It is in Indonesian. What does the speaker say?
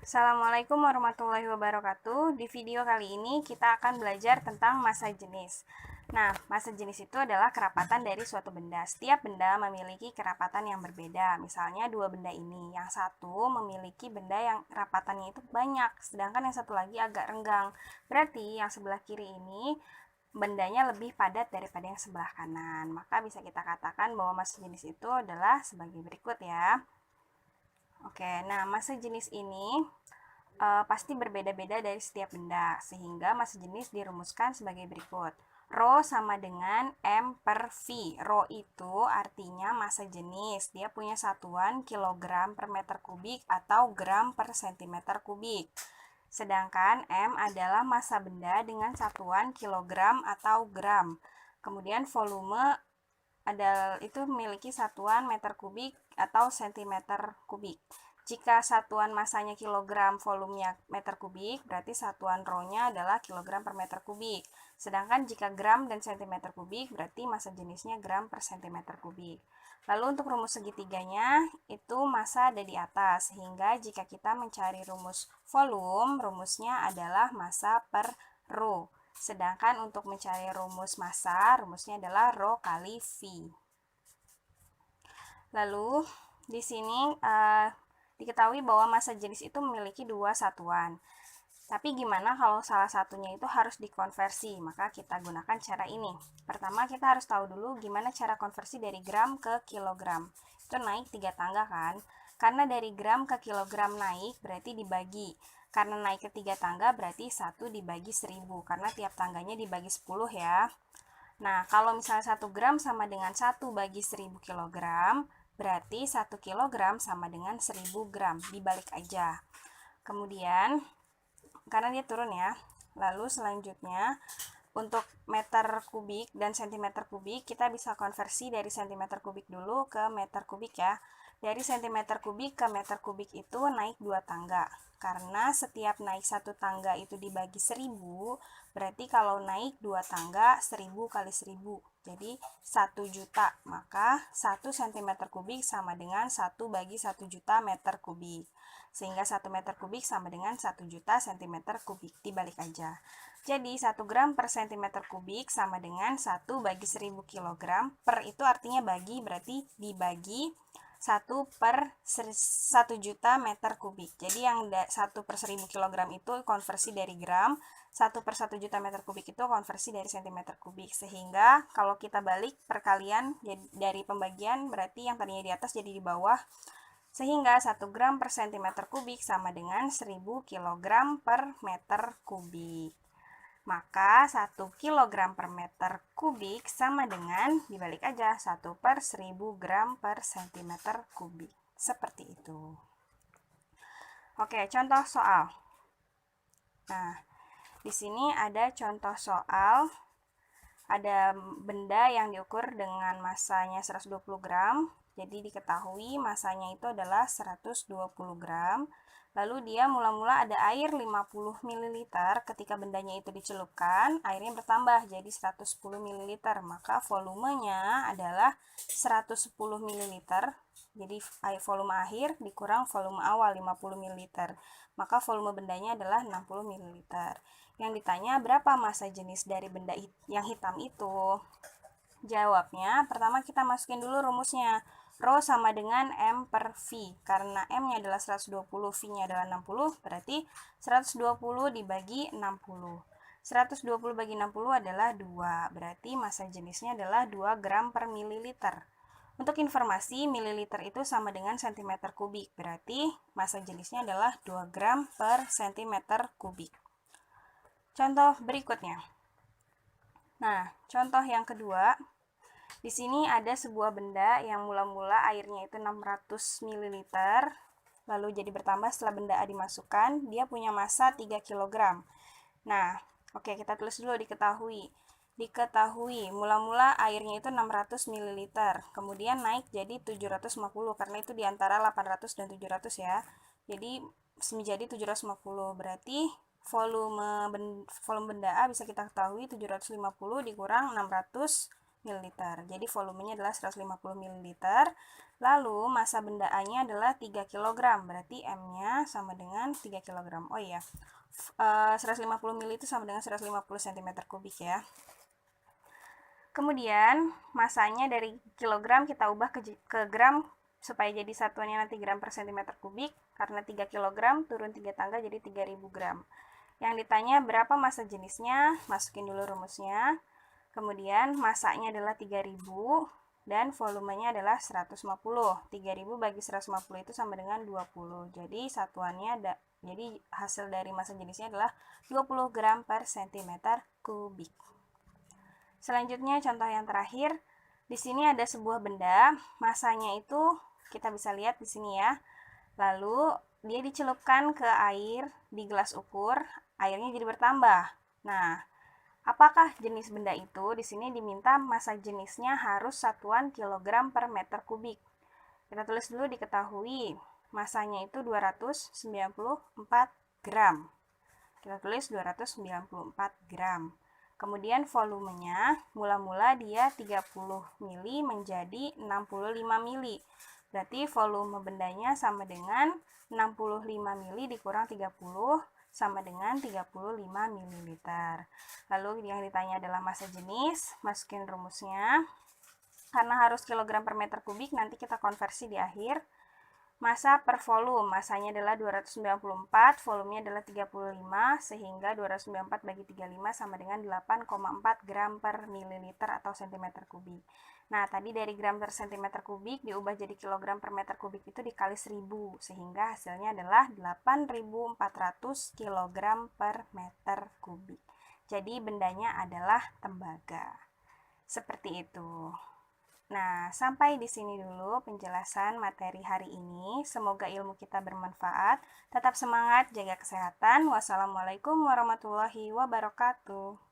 Assalamualaikum warahmatullahi wabarakatuh. Di video kali ini kita akan belajar tentang massa jenis. Nah, massa jenis itu adalah kerapatan dari suatu benda. Setiap benda memiliki kerapatan yang berbeda. Misalnya dua benda ini. Yang satu memiliki benda yang kerapatannya itu banyak, sedangkan yang satu lagi agak renggang. Berarti yang sebelah kiri ini bendanya lebih padat daripada yang sebelah kanan. Maka bisa kita katakan bahwa massa jenis itu adalah sebagai berikut ya. Oke, nah massa jenis ini pasti berbeda-beda dari setiap benda, sehingga massa jenis dirumuskan sebagai berikut. Rho sama dengan M per V. Rho itu artinya massa jenis. Dia punya satuan kilogram per meter kubik atau gram per sentimeter kubik. Sedangkan M adalah massa benda dengan satuan kilogram atau gram. Kemudian volume itu memiliki satuan meter kubik atau sentimeter kubik. Jika satuan masanya kilogram, volumenya meter kubik, berarti satuan rho-nya adalah kilogram per meter kubik. Sedangkan jika gram dan sentimeter kubik, berarti massa jenisnya gram per sentimeter kubik. Lalu untuk rumus segitiganya, itu massa ada di atas, sehingga jika kita mencari rumus volume, rumusnya adalah massa per rho. Sedangkan untuk mencari rumus massa, rumusnya adalah rho kali V. Lalu di sini diketahui bahwa massa jenis itu memiliki dua satuan. Tapi gimana kalau salah satunya itu harus dikonversi? Maka kita gunakan cara ini. Pertama kita harus tahu dulu gimana cara konversi dari gram ke kilogram. Itu naik 3 tangga kan? Karena dari gram ke kilogram naik berarti dibagi. Karena naik ke 3 tangga berarti 1 dibagi 1000. Karena tiap tangganya dibagi 10 ya. Nah, kalau misalnya 1 gram sama dengan 1 bagi 1000 kilogram, berarti 1 kilogram sama dengan 1000 gram. Dibalik aja. Kemudian, karena dia turun ya. Lalu selanjutnya, untuk meter kubik dan sentimeter kubik, kita bisa konversi dari sentimeter kubik dulu ke meter kubik ya. Dari sentimeter kubik ke meter kubik itu naik 2 tangga. Karena setiap naik 1 tangga itu dibagi 1000, berarti kalau naik 2 tangga 1000 kali 1000. Jadi 1 juta, maka 1 cm kubik sama dengan 1 bagi 1 juta meter kubik. Sehingga 1 meter kubik sama dengan 1 juta cm kubik, dibalik aja. Jadi 1 gram per cm kubik sama dengan 1 bagi 1000 kg. Per itu artinya bagi, berarti dibagi 1 per 1 juta meter kubik. Jadi yang 1 per 1000 kg itu konversi dari gram, 1 per 1 juta meter kubik itu konversi dari cm kubik. Sehingga kalau kita balik perkalian dari pembagian, berarti yang tadinya di atas jadi di bawah. Sehingga 1 gram per cm kubik sama dengan 1000 kg per meter kubik. Maka 1 kg per meter kubik sama dengan, dibalik aja, 1 per 1000 gram per cm kubik. Seperti itu. Oke, contoh soal. Nah, di sini ada contoh soal. Ada benda yang diukur dengan massanya 120 gram. Jadi diketahui massanya itu adalah 120 gram. Lalu dia mula-mula ada air 50 ml. Ketika bendanya itu dicelupkan, airnya bertambah jadi 110 ml. Maka volumenya adalah 110 ml. Jadi volume akhir dikurang volume awal 50 ml. Maka volume bendanya adalah 60 ml. Yang ditanya berapa massa jenis dari benda yang hitam itu? Jawabnya, pertama kita masukin dulu rumusnya. Rho sama dengan M per V. Karena M-nya adalah 120, V-nya adalah 60, berarti 120 dibagi 60. 120 bagi 60 adalah 2, berarti massa jenisnya adalah 2 gram per mililiter. Untuk informasi, mililiter itu sama dengan cm kubik, berarti massa jenisnya adalah 2 gram per cm kubik. Contoh berikutnya. Nah, contoh yang kedua, di sini ada sebuah benda yang mula-mula airnya itu 600 ml, lalu jadi bertambah setelah benda A dimasukkan, dia punya massa 3 kg. Nah, oke, kita tulis dulu diketahui. Diketahui, mula-mula airnya itu 600 ml, kemudian naik jadi 750, karena itu diantara 800 dan 700 ya. Jadi menjadi 750, berarti volume benda A bisa kita ketahui 750 dikurang 600 ml. Jadi volumenya adalah 150 ml. Lalu massa benda A-nya adalah 3 kg. Berarti M-nya sama dengan 3 kg. Oh iya, 150 ml itu sama dengan 150 cm3 ya. Kemudian masanya dari kilogram kita ubah ke gram supaya jadi satuannya nanti gram per cm3. Karena 3 kg turun 3 tangga jadi 3000 gram. Yang ditanya berapa massa jenisnya, masukin dulu rumusnya. Kemudian masanya adalah 3000 dan volumenya adalah 150. 3000 bagi 150 itu sama dengan 20. Jadi satuannya jadi hasil dari massa jenisnya adalah 20 gram per cm3. Selanjutnya contoh yang terakhir, di sini ada sebuah benda, masanya itu kita bisa lihat di sini ya. Lalu dia dicelupkan ke air di gelas ukur, airnya jadi bertambah. Nah, apakah jenis benda itu? Di sini diminta massa jenisnya harus satuan kilogram per meter kubik. Kita tulis dulu diketahui, massanya itu 294 gram. Kita tulis 294 gram. Kemudian volumenya, mula-mula dia 30 mili menjadi 65 mili. Berarti volume bendanya sama dengan 65 mili dikurang 30 sama dengan 35 ml. Lalu yang ditanya adalah massa jenis, masukin rumusnya. Karena harus kilogram per meter kubik, nanti kita konversi di akhir. Massa per volume, massanya adalah 294, volumenya adalah 35, sehingga 294 bagi 35 sama dengan 8,4 gram per mililiter atau cm3. Nah, tadi dari gram per cm3 diubah jadi kilogram per meter kubik itu dikali 1000, sehingga hasilnya adalah 8400 kg per meter kubik. Jadi bendanya adalah tembaga. Seperti itu. Nah, sampai di sini dulu penjelasan materi hari ini. Semoga ilmu kita bermanfaat. Tetap semangat, jaga kesehatan. Wassalamualaikum warahmatullahi wabarakatuh.